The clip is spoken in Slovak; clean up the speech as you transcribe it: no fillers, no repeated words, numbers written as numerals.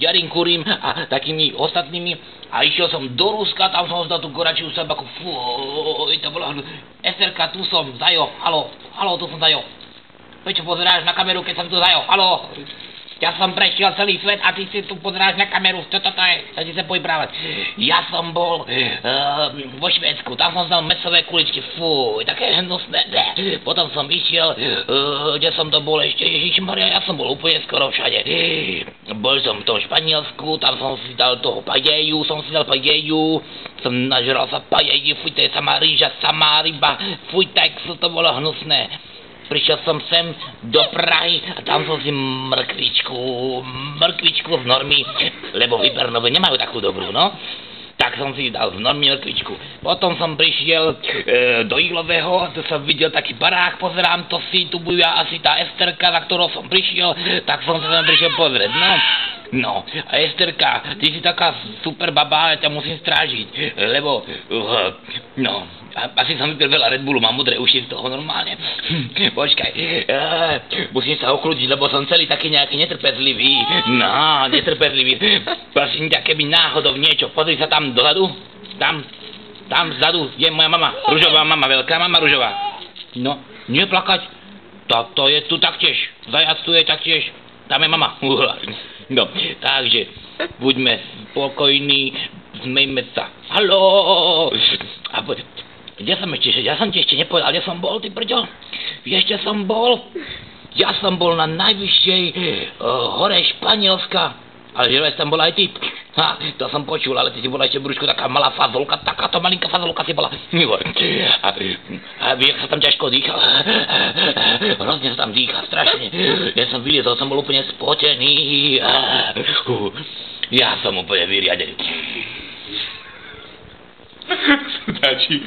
Jarinkurim a takými ostatnými a išiel som do Ruska, tam som zdal tú goračiu sabaku, fuj, to bolo... Esterka, tu som, Zajo, halo, tu som Zajo. Prečo pozeráš na kameru, keď som tu Zajo, halo? Ja som prešiel celý svet a ty si tu pozeráš na kameru, čo toto je? Ja ti sa povyprávať. Ja som bol vo Švédsku, tam som znal mesové kuličky, fuj, také hnusné. Potom som išiel, kde som to bol ešte, ježišmaria, ja som bol úplne skoro všade. Bol som v tom Španielsku, tam som si dal toho pajeju, som nažral sa pajeji, fuj, to je samá rýža, samá ryba, fuj, tak to bolo hnusné. Prišiel som sem do Prahy a tam som si mrkvičku z Normy, lebo Vybernové nemajú takú dobrú, no. Tak som si dal z Normy mrkvičku. Potom som prišiel do Ihlového, tu som videl taký barák, pozerám, to si tu bude asi tá Esterka, za ktorou som prišiel, tak som sa tam prišiel pozrieť, no. No, a Esterka, ty si taká super baba, ja ťa musím strážiť, lebo, no, asi som vypil veľa Red Bullu, mám modré uši z toho normálne. Počkaj, musím sa ochlúdiť, lebo som celý taký nejaký netrpezlivý. No, netrpezlivý. Prosím ťa, keby náhodou niečo, pozri sa tam dozadu, tam vzadu je moja mama, ružová mama, veľká mama ružová. No, neplakať, to je tu taktiež, zajac tu je taktiež, tam je mama. No, takže, buďme spokojní, smejme sa. Haló! Kde som ešte? Ja som ti ešte nepovedal, kde som bol, ty brďo? Vieš, kde som bol? Ja som bol na najvyššej hore Španielska. Ale že tam bola aj ty. Ha, to som počul, ale ty si bola ešte v brúšku taká malá fazolka, takáto malinká fazolka si bola. A vieš, sa tam ťažko dýchal. Hrozne sa tam dýcha, strašne. Ja som vyliezol, som bol úplne spotený. Ja som úplne vyriadený. Sudáči.